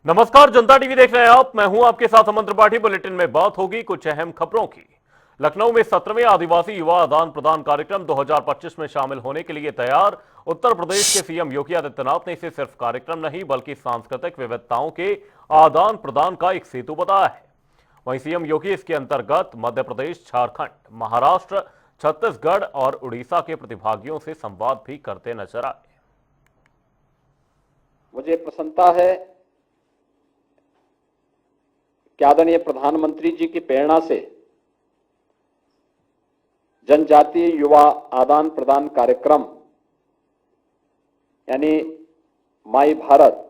नमस्कार, जनता टीवी देख रहे हैं आप। मैं हूं आपके साथ अमन त्रिपाठी। बुलेटिन में बात होगी कुछ अहम खबरों की। लखनऊ में 17वें आदिवासी युवा आदान प्रदान कार्यक्रम 2025 में शामिल होने के लिए तैयार। उत्तर प्रदेश के सीएम योगी आदित्यनाथ ने इसे सिर्फ कार्यक्रम नहीं बल्कि सांस्कृतिक विविधताओं के आदान प्रदान का एक सेतु बताया है। वहीं सीएम योगी इसके अंतर्गत मध्य प्रदेश, झारखंड, महाराष्ट्र, छत्तीसगढ़ और उड़ीसा के प्रतिभागियों से संवाद भी करते नजर आए। मुझे प्रसन्नता है कि आदरणीय प्रधानमंत्री जी की प्रेरणा से जनजातीय युवा आदान प्रदान कार्यक्रम यानी माई भारत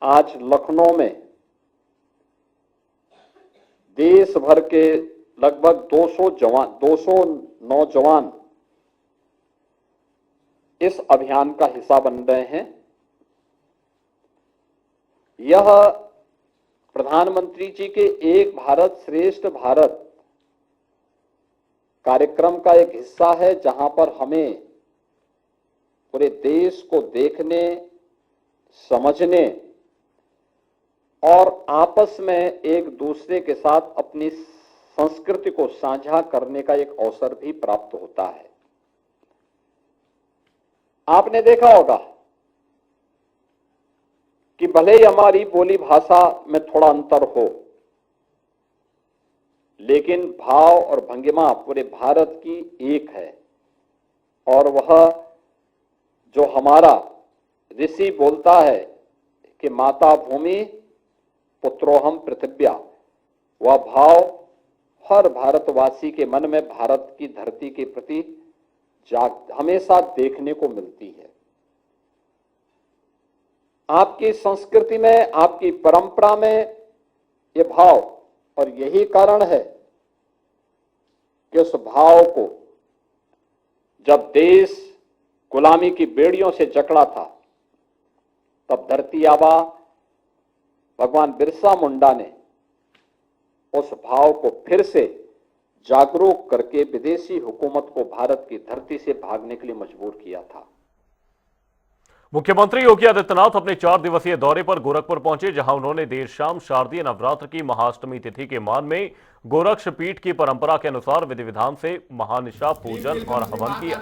आज लखनऊ में देश भर के लगभग 200 नौजवान इस अभियान का हिस्सा बन रहे हैं। यह प्रधानमंत्री जी के एक भारत श्रेष्ठ भारत कार्यक्रम का एक हिस्सा है, जहां पर हमें पूरे देश को देखने, समझने और आपस में एक दूसरे के साथ अपनी संस्कृति को साझा करने का एक अवसर भी प्राप्त होता है। आपने देखा होगा कि भले ही हमारी बोली भाषा में थोड़ा अंतर हो, लेकिन भाव और भंगिमा पूरे भारत की एक है। और वह जो हमारा ऋषि बोलता है कि माता भूमि पुत्रोहम पृथिव्या, वह भाव हर भारतवासी के मन में भारत की धरती के प्रति हमेशा देखने को मिलती है। आपकी संस्कृति में, आपकी परंपरा में ये भाव, और यही कारण है कि उस भाव को जब देश गुलामी की बेड़ियों से जकड़ा था, तब धरती आबा भगवान बिरसा मुंडा ने उस भाव को फिर से जागरूक करके विदेशी हुकूमत को भारत की धरती से भागने के लिए मजबूर किया था। मुख्यमंत्री योगी आदित्यनाथ अपने 4 दिवसीय दौरे पर गोरखपुर पहुंचे, जहां उन्होंने देर शाम शारदीय नवरात्र की महाअष्टमी तिथि के मान में गोरक्ष पीठ की परंपरा के अनुसार विधि विधान से महानिशा पूजन और हवन किया।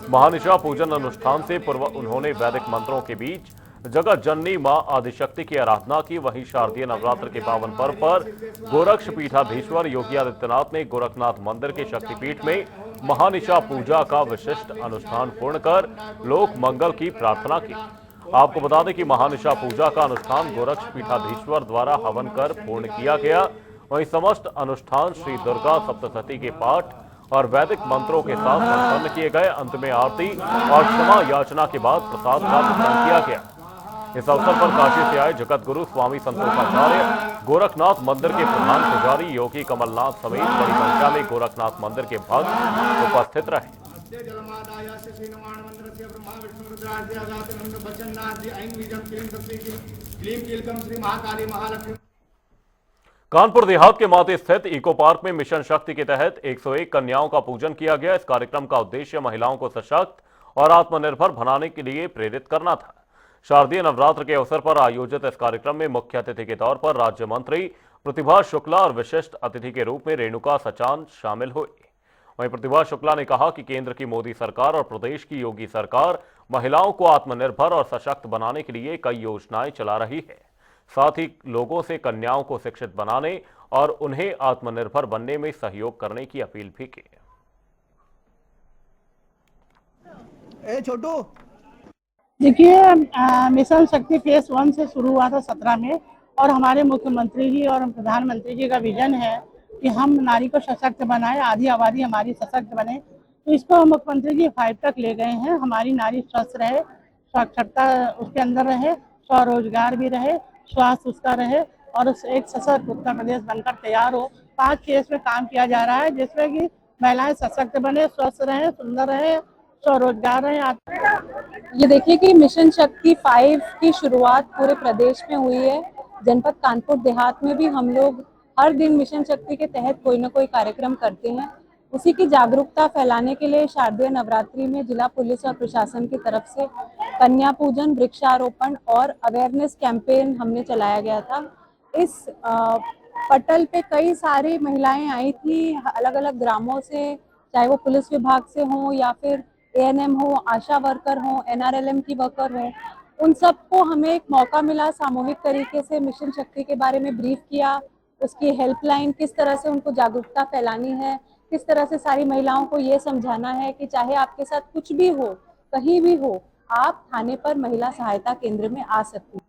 महानिशा पूजन अनुष्ठान से पूर्व उन्होंने वैदिक मंत्रों के बीच जगत जननी मां आदिशक्ति की आराधना की। वहीं शारदीय नवरात्र के पावन पर्व पर गोरक्ष पीठाधीश्वर योगी आदित्यनाथ ने गोरखनाथ मंदिर के शक्तिपीठ में महानिशा पूजा का विशिष्ट अनुष्ठान पूर्ण कर लोक मंगल की प्रार्थना की। आपको बता दें कि महानिशा पूजा का अनुष्ठान गोरक्ष पीठाधीश्वर द्वारा हवन कर पूर्ण किया गया। वहीं समस्त अनुष्ठान श्री दुर्गा सप्तशती के पाठ और वैदिक मंत्रों के साथ संपन्न किए गए। अंत में आरती और क्षमा याचना के बाद प्रसाद का वितरण किया गया। इस अवसर पर काशी से आए जगत गुरु स्वामी संतोषाचार्य, गोरखनाथ मंदिर के प्रधान पुजारी योगी कमलनाथ समेत बड़ी संख्या में गोरखनाथ मंदिर के भक्त उपस्थित रहे। कानपुर देहात के माते स्थित इको पार्क में मिशन शक्ति के तहत 101 कन्याओं का पूजन किया गया। इस कार्यक्रम का उद्देश्य महिलाओं को सशक्त और आत्मनिर्भर बनाने के लिए प्रेरित करना था। शारदीय नवरात्र के अवसर पर आयोजित इस कार्यक्रम में मुख्य अतिथि के तौर पर राज्य मंत्री प्रतिभा शुक्ला और विशिष्ट अतिथि के रूप में रेणुका सचान शामिल हुए। वहीं प्रतिभा शुक्ला ने कहा कि केंद्र की मोदी सरकार और प्रदेश की योगी सरकार महिलाओं को आत्मनिर्भर और सशक्त बनाने के लिए कई योजनाएं चला रही है। साथ ही लोगों से कन्याओं को शिक्षित बनाने और उन्हें आत्मनिर्भर बनने में सहयोग करने की अपील भी की। छोटू देखिए, मिशन शक्ति फेज 1 से शुरू हुआ था 17 में, और हमारे मुख्यमंत्री जी और प्रधानमंत्री जी का विजन है कि हम नारी को सशक्त बनाए, आधी आबादी हमारी सशक्त बने। तो इसको मुख्यमंत्री जी 5 तक ले गए हैं। हमारी नारी स्वस्थ रहे, साक्षरता उसके अंदर रहे, स्वरोजगार भी रहे, स्वास्थ्य उसका रहे और एक सशक्त उत्तर प्रदेश बनकर तैयार हो। 5 फेज में काम किया जा रहा है, जिसमें कि महिलाएं सशक्त बने, स्वस्थ रहे, सुंदर रहे, स्वरोजगार रहे। ये देखिए कि मिशन शक्ति 5 की शुरुआत पूरे प्रदेश में हुई है। जनपद कानपुर देहात में भी हम लोग हर दिन मिशन शक्ति के तहत कोई ना कोई कार्यक्रम करते हैं। उसी की जागरूकता फैलाने के लिए शारदीय नवरात्रि में जिला पुलिस और प्रशासन की तरफ से कन्या पूजन, वृक्षारोपण और अवेयरनेस कैंपेन हमने चलाया गया था। इस पटल पे कई सारी महिलाएं आई थी अलग अलग ग्रामों से, चाहे वो पुलिस विभाग से हो या फिर एएनएम हो, आशा वर्कर हो, एनआरएलएम की वर्कर हो। उन सबको हमें एक मौका मिला सामूहिक तरीके से मिशन शक्ति के बारे में ब्रीफ किया, उसकी हेल्पलाइन किस तरह से उनको जागरूकता फैलानी है, किस तरह से सारी महिलाओं को ये समझाना है कि चाहे आपके साथ कुछ भी हो, कहीं भी हो, आप थाने पर महिला सहायता केंद्र में आ सकती हैं।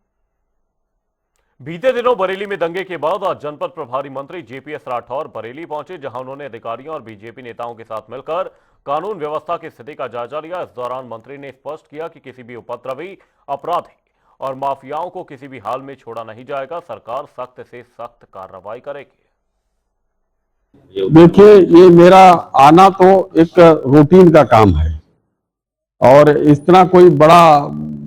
बीते दिनों बरेली में दंगे के बाद आज जनपद प्रभारी मंत्री जेपीएस राठौर बरेली पहुंचे, जहां उन्होंने अधिकारियों और बीजेपी नेताओं के साथ मिलकर कानून व्यवस्था की स्थिति का जायजा लिया। इस दौरान मंत्री ने स्पष्ट किया कि किसी भी उपद्रवी, अपराधी और माफियाओं को किसी भी हाल में छोड़ा नहीं जाएगा। सरकार सख्त से सख्त कार्रवाई करेगी। देखिए, ये मेरा आना तो एक रूटीन का काम है और इतना कोई बड़ा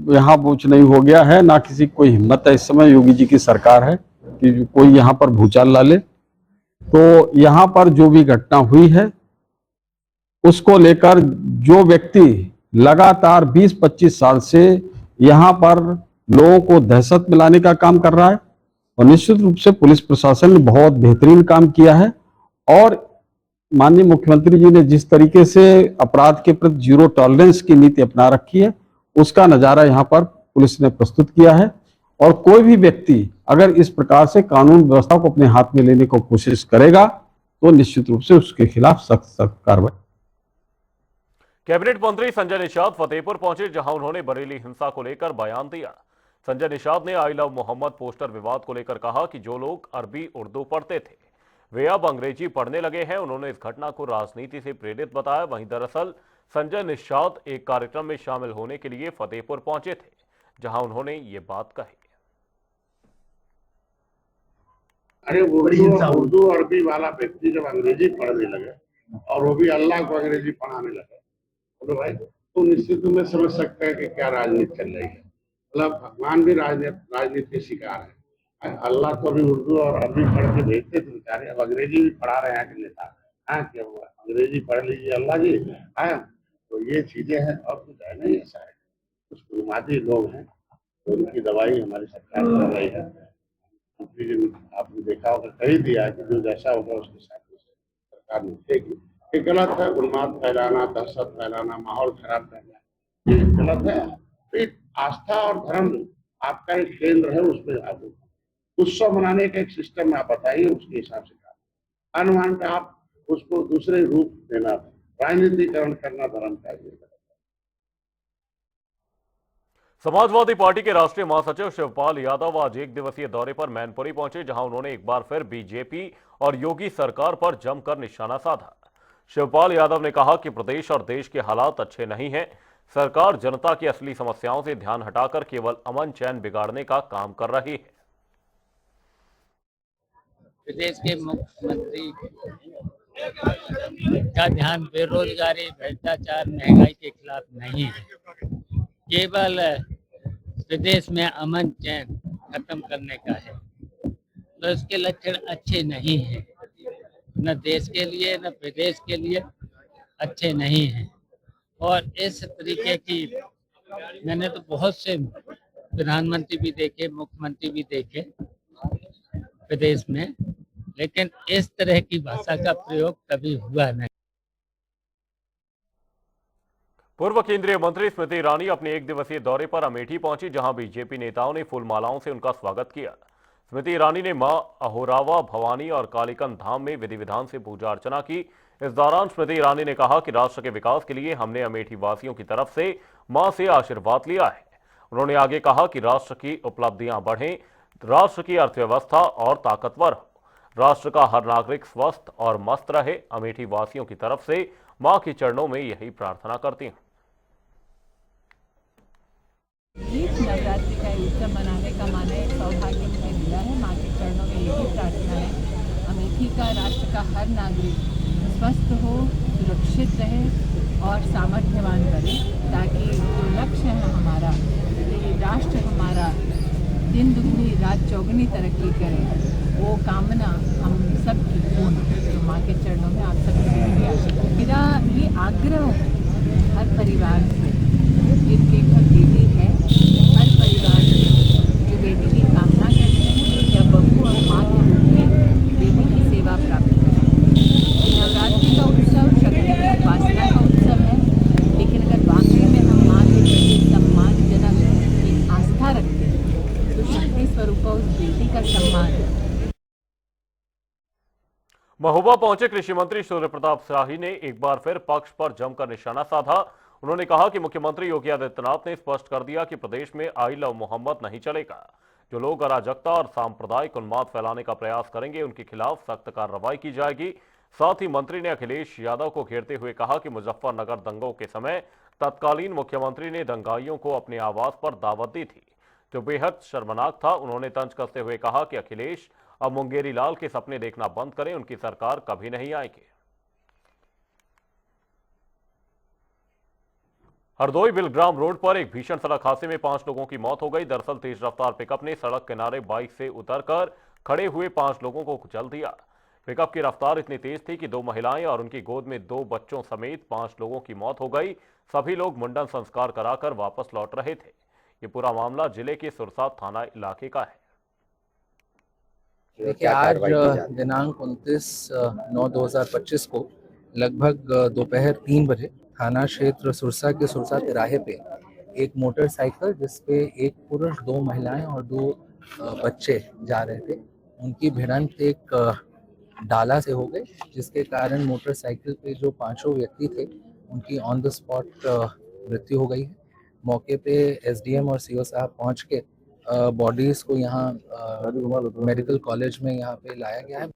यहाँ कुछ नहीं हो गया है, ना किसी को कोई हिम्मत है। इस समय योगी जी की सरकार है कि कोई यहाँ पर भूचाल ला ले। तो यहाँ पर जो भी घटना हुई है उसको लेकर जो व्यक्ति लगातार 20-25 साल से यहाँ पर लोगों को दहशत में लाने का काम कर रहा है, और निश्चित रूप से पुलिस प्रशासन ने बहुत बेहतरीन काम किया है। और माननीय मुख्यमंत्री जी ने जिस तरीके से अपराध के प्रति जीरो टॉलरेंस की नीति अपना रखी है, उसका नजारा यहाँ पर पुलिस ने प्रस्तुत किया है। और कोई भी व्यक्ति अगर इस प्रकार से कानून व्यवस्था को अपने हाथ में लेने को कोशिश करेगा तो निश्चित रूप से उसके खिलाफ सख्त कार्रवाई। कैबिनेट मंत्री संजय निषाद फतेहपुर पहुंचे, जहां उन्होंने बरेली हिंसा को लेकर बयान दिया। संजय निषाद ने आई लव मोहम्मद पोस्टर विवाद को लेकर कहा कि जो लोग अरबी उर्दू पढ़ते थे वे अब अंग्रेजी पढ़ने लगे हैं। उन्होंने इस घटना को राजनीति से प्रेरित बताया। वहीं दरअसल संजय निषाद एक कार्यक्रम में शामिल होने के लिए फतेहपुर पहुंचे थे, जहां उन्होंने ये बात कही। अरे उर्दू अरबी वाला व्यक्ति जब अंग्रेजी पढ़ने लगे और वो भी अल्लाह को अंग्रेजी पढ़ाने लगे तो भाई तो निश्चित में समझ सकते हैं कि क्या राजनीति चल रही है। मतलब भगवान भी राजनीति शिकार है। अल्लाह तो भी उर्दू और अरबी पढ़ के भेजते थे बेचारे, अब अंग्रेजी भी पढ़ा रहे हैं कि नेता। हाँ, क्या हुआ, अंग्रेजी पढ़ लीजिए अल्लाह जी। हाँ, तो ये चीजें हैं और कुछ है नहीं। ऐसा है, कुछ गुमाती लोग हैं तो उनकी दवाई हमारी सरकार कर रही है। आपने देखा होगा कही दिया कि जो जैसा होगा उसके साथ सरकार निपटेगी। ये गलत है, उन्माद फैलाना, दहशत फैलाना, माहौल खराब करना, ये गलत है। तो आस्था और धर्म आपका एक केंद्र है, उसमें आप उत्सव मनाने का एक सिस्टम आप बताइए, उसके हिसाब से काम। अनुमान पे आप उसको दूसरे रूप देना, राजनीतिकरण करना धर्म का ये। समाजवादी पार्टी के राष्ट्रीय महासचिव शिवपाल यादव आज एक दिवसीय दौरे पर मैनपुरी पहुंचे, जहां उन्होंने एक बार फिर बीजेपी और योगी सरकार पर जमकर निशाना साधा। शिवपाल यादव ने कहा कि प्रदेश और देश के हालात अच्छे नहीं हैं। सरकार जनता की असली समस्याओं से ध्यान हटाकर केवल अमन चैन बिगाड़ने का काम कर रही है। प्रदेश के मुख्यमंत्री का ध्यान बेरोजगारी, भ्रष्टाचार, महंगाई के खिलाफ नहीं है, केवल प्रदेश में अमन चैन खत्म करने का है। तो इसके लक्षण अच्छे नहीं हैं, न देश के लिए न प्रदेश के लिए अच्छे नहीं हैं। और इस तरीके की मैंने तो बहुत से प्रधानमंत्री भी देखे, मुख्यमंत्री भी देखे प्रदेश में, लेकिन इस तरह की भाषा का प्रयोग कभी हुआ नहीं। पूर्व केंद्रीय मंत्री स्मृति ईरानी अपने एक दिवसीय दौरे पर अमेठी पहुंची, जहां बीजेपी नेताओं ने फूल मालाओं से उनका स्वागत किया। स्मृति ईरानी ने मां अहोरावा भवानी और कालीकंद धाम में विधि विधान से पूजा अर्चना की। इस दौरान स्मृति ईरानी ने कहा कि राष्ट्र के विकास के लिए हमने अमेठी वासियों की तरफ से मां से आशीर्वाद लिया है। उन्होंने आगे कहा कि राष्ट्र की उपलब्धियां बढ़ें, राष्ट्र की अर्थव्यवस्था और ताकतवर हो, राष्ट्र का हर नागरिक स्वस्थ और मस्त रहे। अमेठी वासियों की तरफ से मां के चरणों में यही प्रार्थना करती हूं। इस नवरात्रि का उत्सव मनाने का माना एक सौभाग्य मुझे मिला है। माँ के चरणों में यही प्रार्थना है, अमेठी का राष्ट्र का हर नागरिक स्वस्थ हो, सुरक्षित रहे और सामर्थ्यवान बने, ताकि जो लक्ष्य है हमारा, ये राष्ट्र हमारा दिन दुगनी रात चौगुनी तरक्की करे, वो कामना हम सबकी पूर्ण हो। तो माँ के चरणों में आप सबकी भी आशीर्वाद। मेरा ये आग्रह हर परिवार से, जिनके घर देवी महोबा पहुंचे कृषि मंत्री सूर्य प्रताप शाही ने एक बार फिर पक्ष पर जमकर निशाना साधा। उन्होंने कहा कि मुख्यमंत्री योगी आदित्यनाथ ने स्पष्ट कर दिया कि प्रदेश में आई लव मोहम्मद नहीं चलेगा। जो लोग अराजकता और सांप्रदायिक उन्माद फैलाने का प्रयास करेंगे उनके खिलाफ सख्त कार्रवाई की जाएगी। साथ ही मंत्री ने अखिलेश यादव को घेरते हुए कहा कि मुजफ्फरनगर दंगों के समय तत्कालीन मुख्यमंत्री ने दंगाइयों को अपने आवास पर दावत दी थी, जो बेहद शर्मनाक था। उन्होंने तंज कसते हुए कहा कि अखिलेश अब मुंगेरी लाल के सपने देखना बंद करें, उनकी सरकार कभी नहीं आएगी। हरदोई बिलग्राम रोड पर एक भीषण सड़क हादसे में 5 लोगों की मौत हो गई। दरअसल तेज रफ्तार पिकअप ने सड़क किनारे बाइक से उतरकर खड़े हुए 5 लोगों को कुचल दिया। पिकअप की रफ्तार इतनी तेज थी कि 2 महिलाएं और उनकी गोद में 2 बच्चों समेत 5 लोगों की मौत हो गई। सभी लोग मुंडन संस्कार कराकर वापस लौट रहे थे। ये पूरा मामला जिले के सुरसा थाना इलाके का है। देखिए, आज दिनांक 29/9/2025 को लगभग दोपहर 3 बजे थाना क्षेत्र सुरसा के सुरसा तिराहे पे एक मोटरसाइकिल जिसपे एक पुरुष, 2 महिलाएं और 2 बच्चे जा रहे थे, उनकी भिड़ंत एक डाला से हो गई, जिसके कारण मोटरसाइकिल पे जो 5 व्यक्ति थे उनकी ऑन द स्पॉट मृत्यु हो गई है। मौके पे एसडीएम और सीओ साहब पहुंच के बॉडीज को यहाँ मेडिकल कॉलेज में यहाँ पे लाया गया है।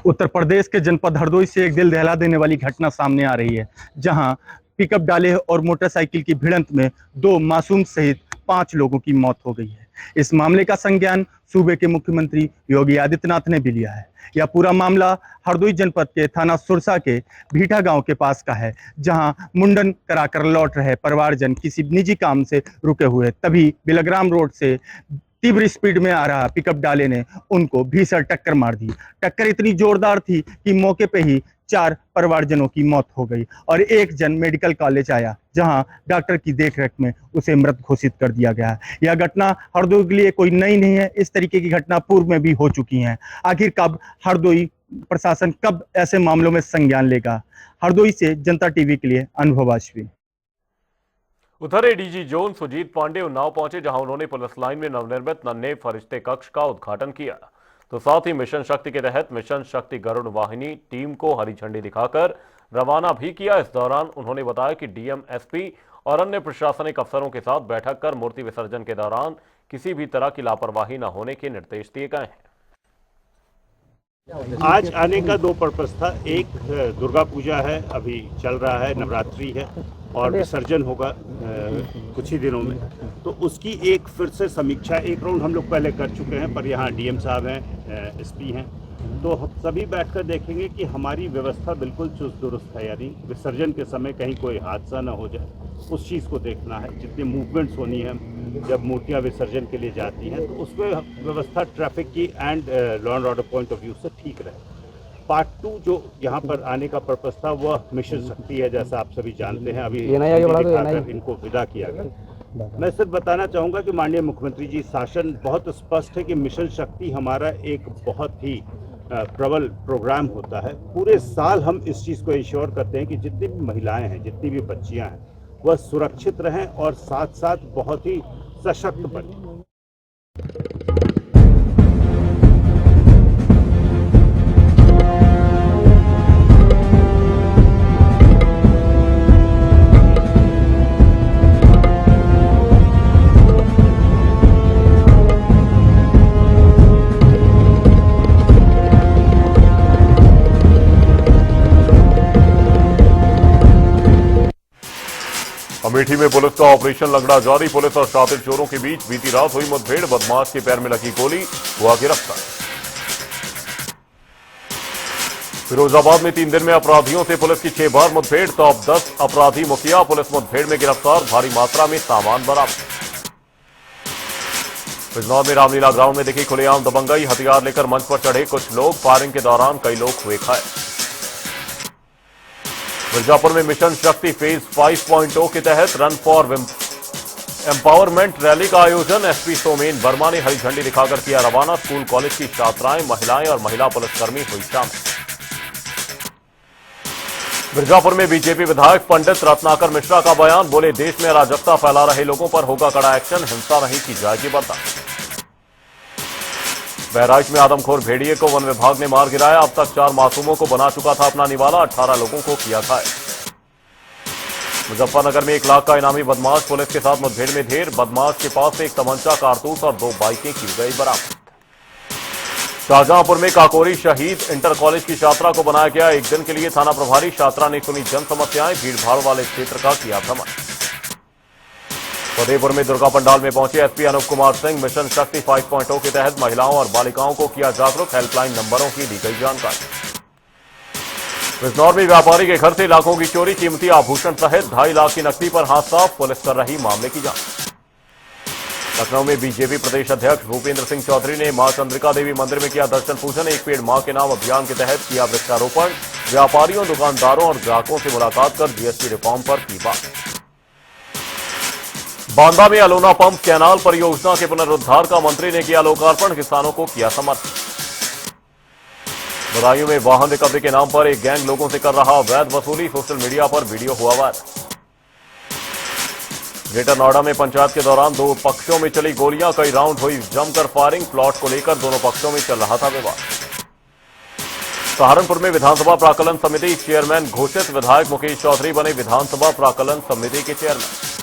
उत्तर प्रदेश के जनपद हरदोई से एक दिल दहला देने वाली घटना सामने आ रही है, जहां पिकअप डाले और मोटरसाइकिल की भिड़ंत में 2 मासूम सहित 5 लोगों की मौत हो गई है। इस मामले का संज्ञान सूबे के मुख्यमंत्री योगी आदित्यनाथ ने भी लिया है। यह पूरा मामला हरदोई जनपद के थाना सुरसा के भीठा गांव के पास का है, जहां मुंडन कराकर लौट रहे परिवारजन किसी निजी काम से रुके हुए तभी बिलग्राम रोड से तीव्र स्पीड में आ रहा पिकअप डाले ने उनको भीषण टक्कर मार दी। टक्कर इतनी जोरदार थी कि मौके पे ही 4 परिवारजनों की मौत हो गई और एक जन मेडिकल कॉलेज आया, जहां डॉक्टर की देखरेख में उसे मृत घोषित कर दिया गया। यह घटना हरदोई के लिए कोई नई नहीं है, इस तरीके की घटना पूर्व में भी हो चुकी हैं। आखिर कब हरदोई प्रशासन कब ऐसे मामलों में संज्ञान लेगा? हरदोई से जनता टीवी के लिए अनुभव अश्विन। उधर एडीजी जोन सुजीत पांडे उन्नाव पहुंचे, जहां उन्होंने पुलिस लाइन में नवनिर्मित नन्हे फरिश्ते कक्ष का उद्घाटन किया। तो साथ ही मिशन शक्ति के तहत मिशन शक्ति गरुड़ वाहिनी टीम को हरी झंडी दिखाकर रवाना भी किया। इस दौरान उन्होंने बताया कि डीएम, एसपी और अन्य प्रशासनिक अफसरों के साथ बैठक कर मूर्ति विसर्जन के दौरान किसी भी तरह की लापरवाही न होने के निर्देश दिए गए हैं। आज आने का 2 पर्पस था। एक, दुर्गा पूजा है, अभी चल रहा है, नवरात्रि है और विसर्जन होगा कुछ ही दिनों में, तो उसकी एक फिर से समीक्षा, एक राउंड हम लोग पहले कर चुके हैं, पर यहाँ डीएम साहब हैं, एसपी हैं, तो हम सभी बैठकर देखेंगे कि हमारी व्यवस्था बिल्कुल चुस्त दुरुस्त है, यानी विसर्जन के समय कहीं कोई हादसा ना हो जाए, उस चीज़ को देखना है। जितनी मूवमेंट्स होनी है जब मूर्तियाँ विसर्जन के लिए जाती हैं, तो उसमें व्यवस्था ट्रैफिक की and law and order point of view से ठीक रहे। पार्ट 2 जो यहाँ पर आने का पर्पस था वह मिशन शक्ति है, जैसा आप सभी जानते हैं। अभी दिखाकर इनको विदा किया गया। मैं सिर्फ बताना चाहूँगा कि माननीय मुख्यमंत्री जी शासन बहुत स्पष्ट है कि मिशन शक्ति हमारा एक बहुत ही प्रबल प्रोग्राम होता है। पूरे साल हम इस चीज़ को इंश्योर करते हैं कि जितनी भी महिलाएं हैं, जितनी भी बच्चियां हैं, वह सुरक्षित रहें और साथ साथ बहुत ही सशक्त बनें। अमेठी में पुलिस का ऑपरेशन लंगड़ा जारी। पुलिस और शातिर चोरों के बीच बीती रात हुई मुठभेड़, बदमाश के पैर में लगी गोली, हुआ गिरफ्तार। फिरोजाबाद में 3 दिन में अपराधियों से पुलिस की 6 बार मुठभेड़, टॉप 10 अपराधी मुखिया पुलिस मुठभेड़ में गिरफ्तार, भारी मात्रा में सामान बरामद। बिजनौर में रामलीला ग्राउंड में दिखी खुलेआम दबंगई, हथियार लेकर मंच पर चढ़े कुछ लोग, फायरिंग के दौरान कई लोग हुए घायल। मिर्जापुर में मिशन शक्ति फेज 5.0 के तहत रन फॉर एम्पावरमेंट रैली का आयोजन, एसपी सोमेन वर्मा ने हरी झंडी दिखाकर किया रवाना। स्कूल कॉलेज की छात्राएं, महिलाएं और महिला पुलिसकर्मी हुई शामिल। मिर्जापुर में बीजेपी विधायक पंडित रत्नाकर मिश्रा का बयान, बोले देश में अराजकता फैला रहे लोगों पर होगा कड़ा एक्शन, हिंसा नहीं की जाएगी बर्दाश्त। बहराइच में आदमखोर भेड़िए को वन विभाग ने मार गिराया। अब तक 4 मासूमों को बना चुका था अपना निवाला, 18 लोगों को किया घायल। मुजफ्फरनगर में 1 लाख का इनामी बदमाश पुलिस के साथ मुठभेड़ में ढेर। बदमाश के पास से 1 तमंचा, कारतूस और 2 बाइकें की गई बरामद। शाहजहांपुर में काकोरी शहीद इंटर कॉलेज की छात्रा को बनाया गया 1 दिन के लिए थाना प्रभारी। छात्रा ने सुनी जन समस्याएं, भीड़भाड़ वाले क्षेत्र का किया भ्रमण। फतेहपुर में दुर्गा पंडाल में पहुंचे एसपी अनूप कुमार सिंह। मिशन शक्ति 5.0 के तहत महिलाओं और बालिकाओं को किया जागरूक। हेल्पलाइन नंबरों की दी गई जानकारी। बिजनौर में व्यापारी के घर से लाखों की चोरी, कीमती आभूषण सहित 2.5 लाख की नकदी पर हाथ साफ। पुलिस कर रही मामले की जांच। लखनऊ में बीजेपी प्रदेश अध्यक्ष भूपेंद्र सिंह चौधरी ने मां चंद्रिका देवी मंदिर में किया दर्शन पूजन। 1 पेड़ मां के नाम अभियान के तहत किया वृक्षारोपण। व्यापारियों, दुकानदारों और ग्राहकों से मुलाकात कर जीएसटी रिफॉर्म पर की बात। बांदा में अलोना पंप कैनाल परियोजना के पुनरुद्धार का मंत्री ने किया लोकार्पण। किसानों को किया समर्थन। बदायूं में वाहन रिकवरी के नाम पर एक गैंग लोगों से कर रहा अवैध वसूली। सोशल मीडिया पर वीडियो हुआ वायरल। ग्रेटर नोएडा में पंचायत के दौरान 2 पक्षों में चली गोलियां, कई राउंड हुई जमकर फायरिंग। प्लॉट को लेकर दोनों पक्षों में चल रहा था विवाद। सहारनपुर में विधानसभा प्राक्कलन समिति चेयरमैन घोषित। विधायक मुकेश चौधरी बने विधानसभा प्राक्कलन समिति के चेयरमैन।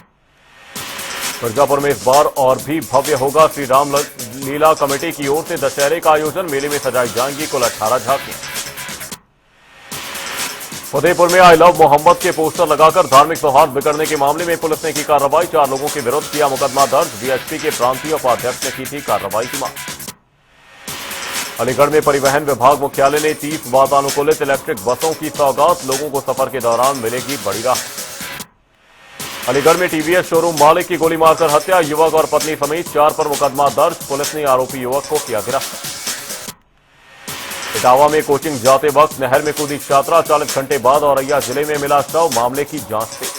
मिर्जापुर में इस बार और भी भव्य होगा। श्री राम लीला कमेटी की ओर से दशहरे का आयोजन। मेले में सजाई जाएंगी कुल 18 झांकियां। फतेहपुर में आई लव मोहम्मद के पोस्टर लगाकर धार्मिक सौहार्द बिगड़ने के मामले में पुलिस ने की कार्रवाई। 4 लोगों के विरुद्ध किया मुकदमा दर्ज। डीएसपी के प्रांतीय उपाध्यक्ष ने की थी कार्रवाई की मांग। अलीगढ़ में परिवहन विभाग मुख्यालय ने 30 वातानुकूलित इलेक्ट्रिक बसों की सौगात। लोगों को सफर के दौरान मिलेगी बड़ी राहत। अलीगढ़ में टीवीएस शोरूम मालिक की गोली मारकर हत्या। युवक और पत्नी समेत 4 पर मुकदमा दर्ज। पुलिस ने आरोपी युवक को किया गिरफ्तार। इटावा में कोचिंग जाते वक्त नहर में कूदी छात्रा। 40 घंटे बाद औरैया जिले में मिला शव। मामले की जांच तेज।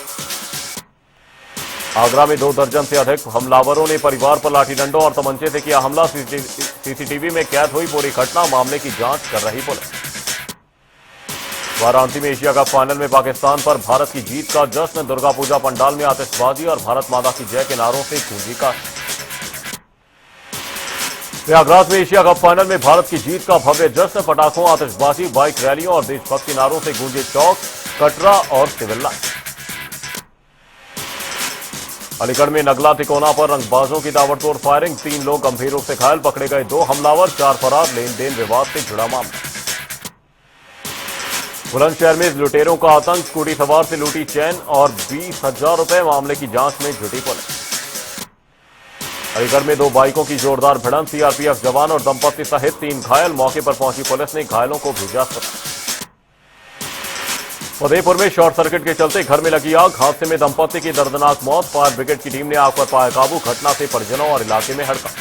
आगरा में 2 दर्जन से अधिक हमलावरों ने परिवार पर लाठी डंडों और तमंचे से किया हमला। सीसीटीवी में कैद हुई पूरी घटना। मामले की जांच कर रही पुलिस। वाराणसी में एशिया कप फाइनल में पाकिस्तान पर भारत की जीत का जश्न। दुर्गा पूजा पंडाल में आतिशबाजी और भारत माता की जय के नारों से गूंजी का। प्रयागराज में एशिया कप फाइनल में भारत की जीत का भव्य जश्न। पटाखों, आतिशबाजी, बाइक रैलियों और देशभक्ति नारों से गूंजे चौक, कटरा और सिविल लाइन। अलीगढ़ में नगला तिकोना पर रंगबाजों की ताबड़तोड़ फायरिंग। 3 लोग गंभीर रूप से घायल। पकड़े गए 2 हमलावर, 4 फरार। लेन देन विवाद से जुड़ा मामला। बुलंदशहर में लुटेरों का आतंक। स्कूटी सवार से लूटी चैन और 20,000 रुपए। मामले की जांच में जुटी पुलिस। अलीगढ़ में 2 बाइकों की जोरदार भिड़ंत। सीआरपीएफ जवान और दंपत्ति सहित 3 घायल। मौके पर पहुंची पुलिस ने घायलों को भेजा अस्पताल। फतेहपुर में शॉर्ट सर्किट के चलते घर में लगी आग। हादसे में दंपत्ति की दर्दनाक मौत। फायर ब्रिगेड की टीम ने आग पर पाया काबू। घटना से परिजनों और इलाके में हड़कंप।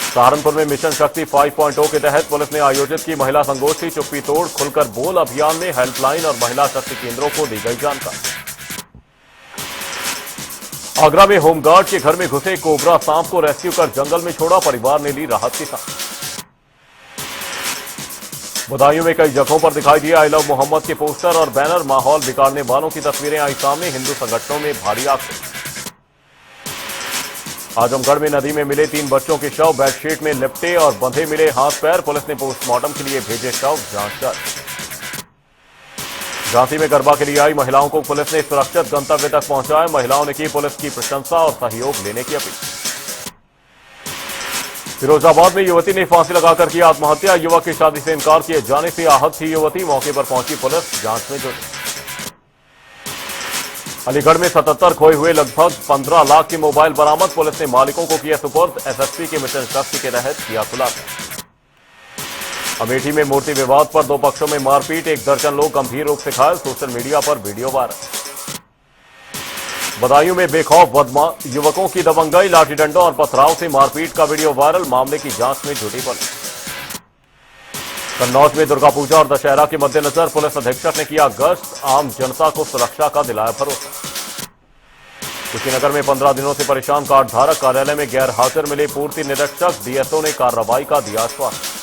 सहारनपुर में मिशन शक्ति 5.0 के तहत पुलिस ने आयोजित की महिला संगोष्ठी। चुप्पी तोड़ खुलकर बोल अभियान में हेल्पलाइन और महिला शक्ति केंद्रों को दी गई जानकारी। आगरा में होमगार्ड के घर में घुसे कोबरा सांप को रेस्क्यू कर जंगल में छोड़ा। परिवार ने ली राहत की सांस। बदायूं में कई जगहों पर दिखाई दिए आई लव मोहम्मद के पोस्टर और बैनर। माहौल बिगाड़ने वालों की तस्वीरें आई सामने। हिंदू संगठनों में भारी आक्रोश। आजमगढ़ में नदी में मिले 3 बच्चों के शव। बेडशीट में लिपटे और बंधे मिले हाथ पैर। पुलिस ने पोस्टमार्टम के लिए भेजे शव। जांच जारी। झांसी में गरबा के लिए आई महिलाओं को पुलिस ने सुरक्षित गंतव्य तक पहुंचाया। महिलाओं ने की पुलिस की प्रशंसा और सहयोग लेने की अपील। फिरोजाबाद में युवती ने फांसी लगाकर की आत्महत्या। युवक की शादी से इनकार किए जाने से आहत थी युवती। मौके पर पहुंची पुलिस जांच में जुटी। अलीगढ़ में 77 खोए हुए लगभग 15 लाख के मोबाइल बरामद। पुलिस ने मालिकों को किया सुपुर्द। एसएसपी के मिशन शक्ति के तहत किया खुलासा। अमेठी में मूर्ति विवाद पर 2 पक्षों में मारपीट। 1 दर्जन लोग गंभीर रूप से घायल। सोशल मीडिया पर वीडियो वायरल। बदायूं में बेखौफ युवकों की दबंगई। लाठी डंडों और पथराव से मारपीट का वीडियो वायरल। मामले की जांच में जुटी पुलिस। कन्नौज में दुर्गा पूजा और दशहरा के मद्देनजर पुलिस अधीक्षक ने किया गश्त। आम जनता को सुरक्षा का दिलाया भरोसा। कुशीनगर में 15 दिनों से परेशान कार्ड धारक। कार्यालय में गैर हाजिर मिले पूर्ति निरीक्षक। डीएसओ ने कार्रवाई का दिया आश्वासन।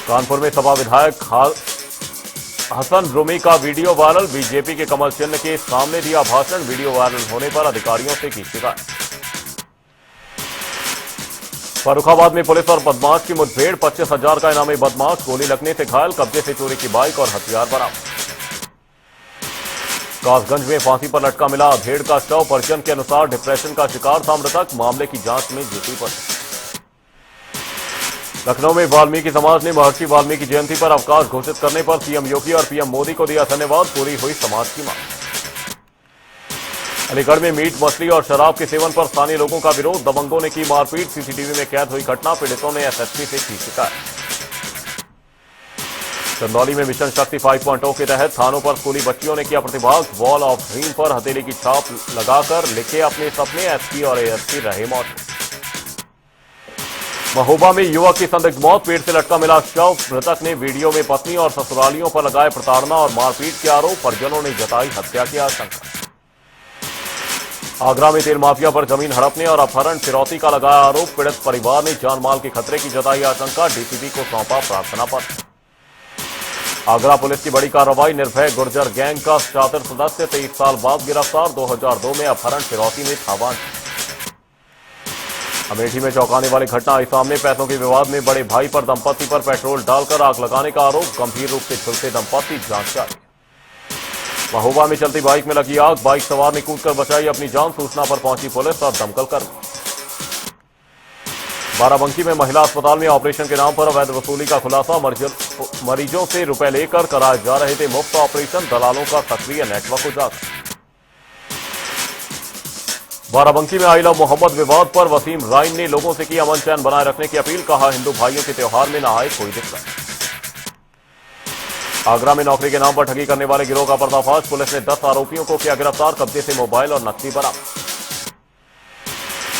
कानपुर में सपा विधायक हसन रुमी का वीडियो वायरल। बीजेपी के कमल चिन्ह के सामने दिया भाषण। वीडियो वायरल होने पर अधिकारियों से की शिकायत। फर्रुखाबाद में पुलिस और बदमाश की मुठभेड़, 25,000 का इनामी बदमाश गोली लगने से घायल, कब्जे से चोरी की बाइक और हथियार बरामद। कासगंज में फांसी पर लटका मिला भेड़ का शव, परिजन के अनुसार डिप्रेशन का शिकार था मृतक, मामले की जांच में जुटी पुलिस। लखनऊ में वाल्मीकि समाज ने महर्षि वाल्मीकि जयंती पर अवकाश घोषित करने पर सीएम योगी और पीएम मोदी को दिया धन्यवाद, पूरी हुई समाज की मांग। अलीगढ़ में मीट, मछली और शराब के सेवन पर स्थानीय लोगों का विरोध, दबंगों ने की मारपीट, सीसीटीवी में कैद हुई घटना, पीड़ितों ने एसएसपी से की शिकायत। चंदौली में मिशन शक्ति 5.0 के तहत थानों पर स्कूली बच्चियों ने किया प्रतिभाग, वॉल ऑफ ड्रीम पर हथेली की छाप लगाकर लिखे अपने सपने, एसपी और एएसपी रहे मौजूद। महोबा में युवक की संदिग्ध मौत, पेड़ से लटका मिला शव, मृतक ने वीडियो में पत्नी और ससुरालियों पर लगाए प्रताड़ना और मारपीट के आरोप, परिजनों ने जताई हत्या की आशंका। आगरा में तेल माफिया पर जमीन हड़पने और अपहरण फिरौती का लगाया आरोप, पीड़ित परिवार ने जान माल के खतरे की जताई आशंका, डीसीपी को सौंपा प्रार्थना पत्र। आगरा पुलिस की बड़ी कार्रवाई, निर्भय गुर्जर गैंग का शातिर सदस्य 23 साल बाद गिरफ्तार, 2002 में अपहरण फिरौती में था वांछित। अमेठी में चौंकाने वाली घटना आई सामने, पैसों के विवाद में बड़े भाई पर दंपत्ति पर पेट्रोल डालकर आग लगाने का आरोप, गंभीर रूप से झुलसे दंपत्ति, जांच जारी। महोबा में चलती बाइक में लगी आग, बाइक सवार ने कूदकर बचाई अपनी जान, सूचना पर पहुंची पुलिस और दमकल कर्मी। बाराबंकी में महिला अस्पताल में ऑपरेशन के नाम पर अवैध वसूली का खुलासा, मरीजों से रुपए लेकर कराए जा रहे थे मुफ्त ऑपरेशन, दलालों का सक्रिय नेटवर्क उजागर। बाराबंकी में आई लव मोहब्बत विवाद पर वसीम राइन ने लोगों से की अमन चैन बनाए रखने की अपील, कहा हिंदू भाइयों के त्योहार में न आए कोई दिक्कत। आगरा में नौकरी के नाम पर ठगी करने वाले गिरोह का पर्दाफाश, पुलिस ने 10 आरोपियों को किया गिरफ्तार, कब्जे से मोबाइल और नकदी बरामद।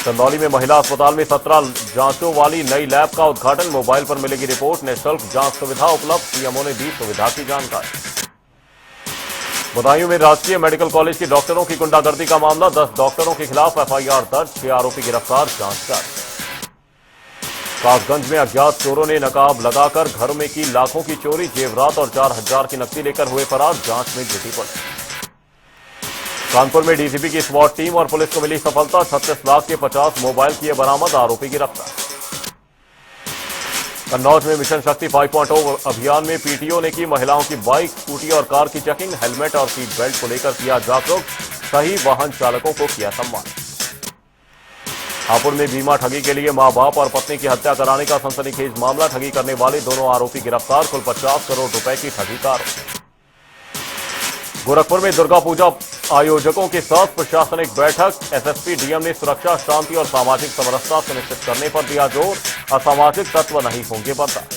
चंदौली में महिला अस्पताल में 17 जांचों वाली नई लैब का उद्घाटन, मोबाइल पर मिलेगी रिपोर्ट, निःशुल्क जांच सुविधा उपलब्ध, सीएमओ ने दी सुविधा की जानकारी। बदायूं में राजकीय मेडिकल कॉलेज के डॉक्टरों की गुंडागर्दी का मामला, 10 डॉक्टरों के खिलाफ एफआईआर दर्ज, 6 आरोपी गिरफ्तार, जांच जारी। कासगंज में अज्ञात चोरों ने नकाब लगाकर घरों में की लाखों की चोरी, जेवरात और 4,000 की नकदी लेकर हुए फरार, जांच में जुटी पुलिस। कानपुर में डीसीपी की स्वाट टीम और पुलिस को मिली सफलता, 36 लाख के 50 मोबाइल किए बरामद, आरोपी गिरफ्तार। कन्नौज में मिशन शक्ति 5.0 अभियान में पीटीओ ने की महिलाओं की बाइक, स्कूटी और कार की चेकिंग, हेलमेट और सीट बेल्ट को लेकर किया जागरूक, सही वाहन चालकों को किया सम्मान। हापुड़ में बीमा ठगी के लिए मां बाप और पत्नी की हत्या कराने का सनसनीखेज मामला, ठगी करने वाले दोनों आरोपी गिरफ्तार, कुल 50 करोड़ रुपए की ठगी का आरोप। गोरखपुर में दुर्गा पूजा आयोजकों के साथ प्रशासनिक बैठक, एसएसपी डीएम ने सुरक्षा, शांति और सामाजिक समरसता सुनिश्चित करने पर दिया जोर, असामाजिक तत्व नहीं होंगे बर्दाश्त।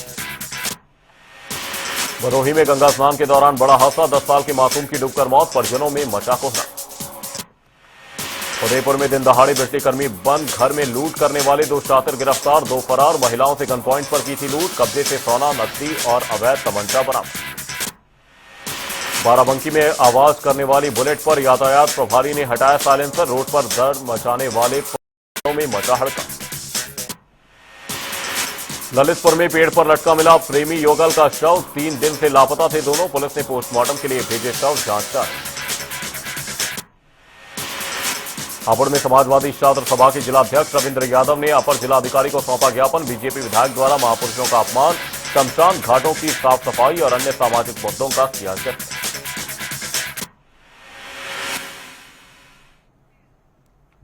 भदोही में गंगा स्नान के दौरान बड़ा हादसा, 10 साल के मासूम की डूबकर मौत, परिजनों में मचा कोहराम। उदयपुर में दिन दहाड़े बिजली कर्मी बंद घर में लूट करने वाले 2 शातिर गिरफ्तार, 2 फरार, महिलाओं से गन पॉइंट पर की थी लूट, कब्जे से सोना, नकदी और अवैध तमंचा बरामद। बाराबंकी में आवाज करने वाली बुलेट पर यातायात प्रभारी ने हटाया साइलेंसर, रोड पर दर्द मचाने वाले में मचा हड़कंप। ललितपुर में पेड़ पर लटका मिला प्रेमी युगल का शव, 3 दिन से लापता थे दोनों, पुलिस ने पोस्टमार्टम के लिए भेजे शव, जांच जारी। हापुड़ में समाजवादी छात्र सभा के जिलाध्यक्ष रविंद्र यादव ने अपर जिलाधिकारी को सौंपा ज्ञापन, बीजेपी विधायक द्वारा महापुरुषों का अपमान, शमशान घाटों की साफ सफाई और अन्य सामाजिक मुद्दों का किया जिक्र।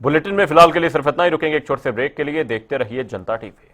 बुलेटिन में फिलहाल के लिए सिर्फ इतना ही, रुकेंगे एक छोटे से ब्रेक के लिए, देखते रहिए जनता टीवी।